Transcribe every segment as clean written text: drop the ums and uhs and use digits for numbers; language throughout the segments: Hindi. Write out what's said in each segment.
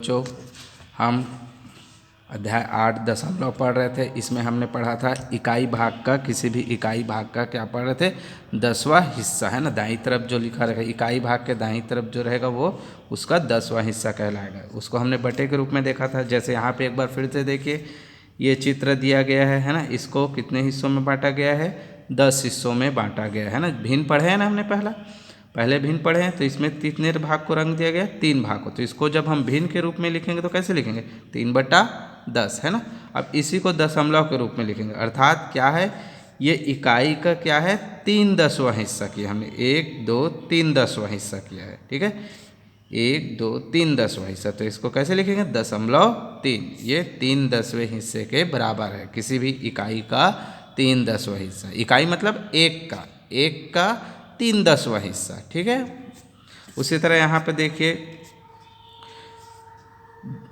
बच्चों, हम अध्याय 8 दशमलव पढ़ रहे थे। इसमें हमने पढ़ा था इकाई भाग का, किसी भी इकाई भाग का क्या पढ़ रहे थे, 10वां हिस्सा है ना। दाईं तरफ जो लिखा रहेगा इकाई भाग के दाईं तरफ जो रहेगा वो उसका 10वां हिस्सा कहलाएगा। उसको हमने बटे के रूप में देखा था। जैसे यहाँ पे एक बार फिर से देखिए, ये चित्र दिया गया है ना। इसको कितने हिस्सों में बांटा गया है, 10 हिस्सों में बांटा गया है ना। भिन्न पढ़े हैं ना हमने पहले भिन्न पढ़े हैं। तो इसमें कितने भाग को रंग दिया गया, 3 भाग को। तो इसको जब हम भिन्न के रूप में लिखेंगे तो कैसे लिखेंगे, 3/10 है ना। अब इसी को दशमलव के रूप में लिखेंगे, अर्थात क्या है, ये इकाई का क्या है, 3/10वां हिस्सा किया हमने। 1 2 3/10वां हिस्सा किया है, ठीक है। 1 2 3/10वां हिस्सा। तो इसको कैसे लिखेंगे, 0.3। ये 3/10वें हिस्से के बराबर है, किसी भी इकाई का 3/10वां हिस्सा। इकाई मतलब एक का 3/10वां हिस्सा, ठीक है। उसी तरह यहाँ पे देखिए,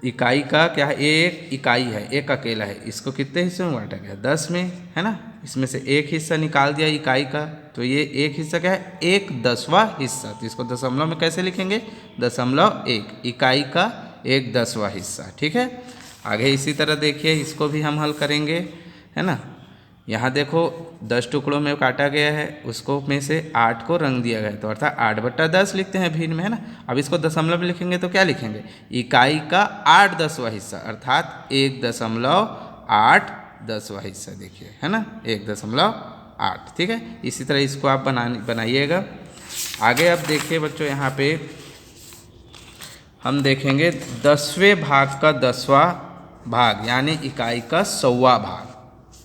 इकाई का क्या है, एक इकाई है, एक अकेला है। इसको कितने हिस्से में बांटा गया, 10 में, है ना। इसमें से एक हिस्सा निकाल दिया इकाई का, तो ये एक हिस्सा क्या है, 1/10वां हिस्सा। तो इसको दशमलव में कैसे लिखेंगे, 0.1, इकाई का 1/10वां हिस्सा, ठीक है। आगे इसी तरह देखिए, इसको भी हम हल करेंगे, है ना। यहाँ देखो 10 टुकड़ों में काटा गया है, उसको में से 8 को रंग दिया गया है, तो अर्थात 8/10 लिखते हैं भिन्न में, है ना। अब इसको दशमलव में लिखेंगे तो क्या लिखेंगे, इकाई का 8/10वां हिस्सा, अर्थात 1.8/10वां हिस्सा। देखिए, है ना, 1.8, ठीक है। इसी तरह इसको आप बनाइएगा। आगे अब देखिए बच्चों, यहाँ पे हम देखेंगे 10वें भाग का 10वां भाग, यानी इकाई का 100वां भाग।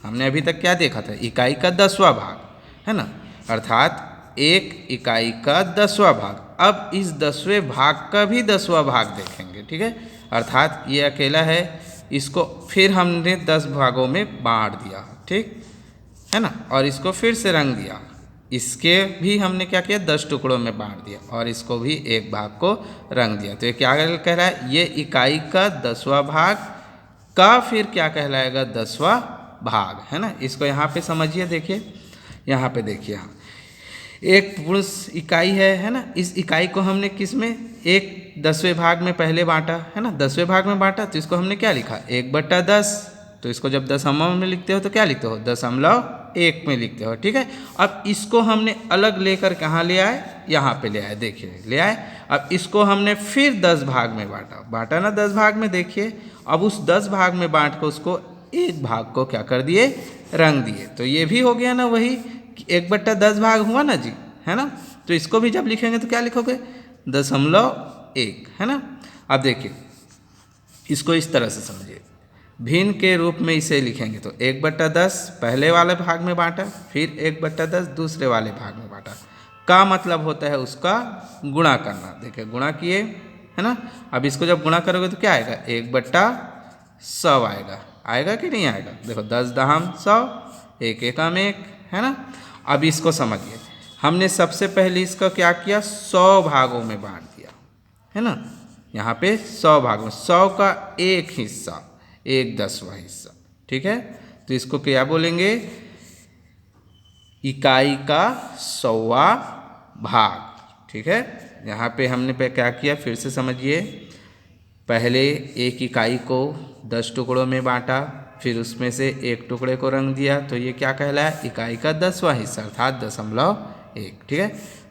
हमने अभी तक क्या देखा था, इकाई का 10वां भाग, है ना, अर्थात एक इकाई का 10वां भाग। अब इस 10वें भाग का भी 10वां भाग देखेंगे, ठीक है। अर्थात ये अकेला है, इसको फिर हमने 10 भागों में बांट दिया, ठीक है ना, और इसको फिर से रंग दिया। इसके भी हमने क्या किया, 10 टुकड़ों में बांट दिया, और इसको भी एक भाग को रंग दिया। तो ये क्या कह रहा है, ये इकाई का 10वां भाग का फिर क्या कहलाएगा, 10वां भाग, है ना। इसको यहाँ पे समझिए, देखिए यहाँ पे देखिए, हाँ, एक पूर्ण इकाई है ना। इस इकाई को हमने किस में, एक 10वें भाग में पहले बांटा, है ना, 10वें भाग में बांटा, तो इसको हमने क्या लिखा, 1/10। तो इसको जब दशमलव में लिखते हो तो क्या लिखते हो, 0.1 में लिखते हो, ठीक है। अब इसको हमने अलग लेकर कहाँ ले आए, यहाँ पे ले आए, देखिए ले आए। अब इसको हमने फिर 10 भाग में बांटा ना, 10 भाग में। देखिए, अब उस 10 भाग में बांट कर उसको एक भाग को क्या कर दिए, रंग दिए। तो ये भी हो गया ना, वही 1/10 भाग हुआ ना जी, है ना। तो इसको भी जब लिखेंगे तो क्या लिखोगे, 0.1, है ना। अब देखिए, इसको इस तरह से समझिए, भिन्न के रूप में इसे लिखेंगे तो 1/10 पहले वाले भाग में बांटा, फिर 1/10 दूसरे वाले भाग में बांटा। का मतलब होता है उसका गुणा करना। देखिए, गुणा किए, है ना। अब इसको जब गुणा करोगे तो क्या आएगा, 1/100 आएगा कि नहीं आएगा। देखो, 10 दहम 100, 1 एकम 1, है ना। अब इसको समझिए, हमने सबसे पहले इसका क्या किया, 100 भागों में बांट दिया, है ना। यहाँ पे 100 भागों में 100 का एक हिस्सा, 1/10वां हिस्सा, ठीक है। तो इसको क्या बोलेंगे, इकाई का 100वां भाग, ठीक है। यहाँ पे हमने क्या किया, फिर से समझिए, पहले एक इकाई को 10 टुकड़ों में बांटा, फिर उसमें से एक टुकड़े को रंग दिया, तो ये क्या कहलाया, इकाई का 10वां हिस्सा, अर्थात 0.1, ठीक है।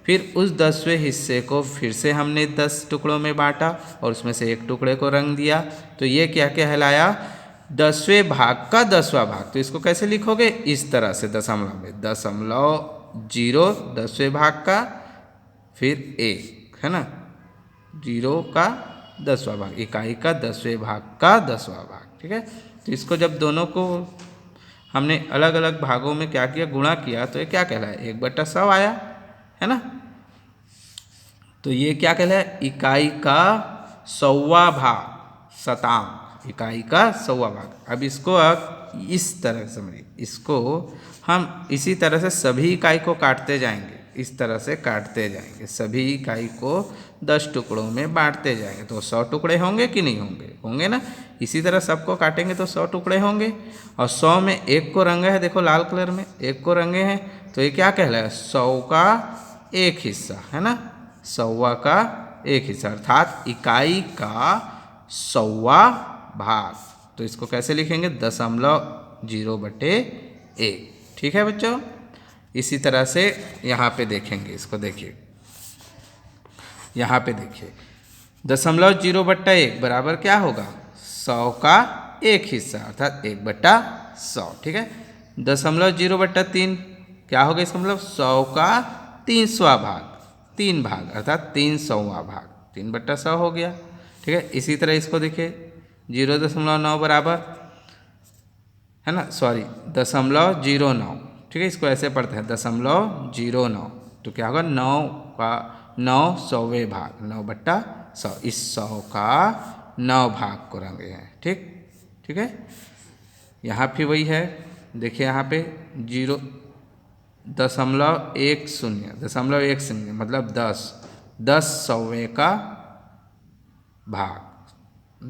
फिर उस 10वें हिस्से को फिर से हमने 10 टुकड़ों में बांटा और उसमें से एक टुकड़े को रंग दिया, तो ये क्या कहलाया, 10वें भाग का 10वां भाग। तो इसको कैसे लिखोगे, इस तरह से, दशमलव में, 0.0 10वें भाग का, फिर 1, है ना, 0 का 10वां भाग, इकाई का 10वें भाग का 10वां भाग, ठीक है। तो इसको जब दोनों को हमने अलग अलग भागों में क्या किया, गुणा किया, तो ये क्या कहलाया, 1/100 आया, है ना। तो ये क्या कहलाया, इकाई का 100वां भाग, शतांश, इकाई का 100वां भाग। अब इसको आप इस तरह समझिए, इसको हम इसी तरह से सभी इकाई को काटते जाएंगे, इस तरह से काटते जाएंगे, सभी इकाई को 10 टुकड़ों में बांटते जाएंगे, तो 100 टुकड़े होंगे कि नहीं होंगे, होंगे ना। इसी तरह सबको काटेंगे तो 100 टुकड़े होंगे, और 100 में एक को रंगा है, देखो लाल कलर में एक को रंगे हैं, तो ये क्या कहलाया, 100 का एक हिस्सा, है ना, 100वां का एक हिस्सा, अर्थात इकाई का सौवा भाग। तो इसको कैसे लिखेंगे? 0.0/1। ठीक है बच्चों। इसी तरह से यहाँ पे देखेंगे, इसको देखिए, यहाँ पे देखिए 0.1 बराबर क्या होगा? 100 का 1 हिस्सा अर्थात 1/100। ठीक है। 0.3 क्या होगा? इसका मतलब 100 का 300वां भाग, 3 भाग अर्थात 300वां भाग, 3/100 हो गया। ठीक है। इसी तरह इसको देखिए 0.9 बराबर है ना, सॉरी 0.09। ठीक है। इसको ऐसे पढ़ते हैं 0.09। तो क्या होगा? 9 का 9 100वें भाग, 9/100। इस 100 का 9 भाग को रंगे हैं। ठीक है। यहाँ भी वही है, देखिए यहाँ पे 0.10 मतलब 10 100वें का भाग,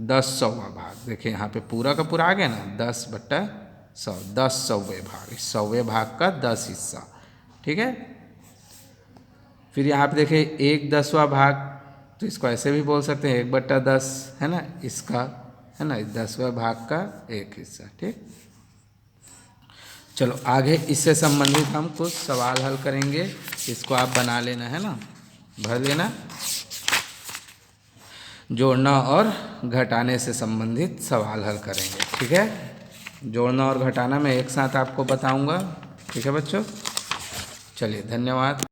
10 100वां भाग। देखिए यहाँ पे पूरा का पूरा आ गया ना, 10/100, 10 100वें भाग, इस 100वें भाग का 10 हिस्सा। ठीक है। फिर यहाँ पे देखिए 1/10वां भाग, तो इसको ऐसे भी बोल सकते हैं 1/10 है ना, इसका है ना, 10वें भाग का 1 हिस्सा। ठीक। चलो आगे इससे संबंधित हम कुछ सवाल हल करेंगे, इसको आप बना लेना है ना, भर लेना। जोड़ना और घटाने से संबंधित सवाल हल करेंगे। ठीक है। जोड़ना और घटाना मैं एक साथ आपको बताऊंगा। ठीक है बच्चों। चलिए धन्यवाद।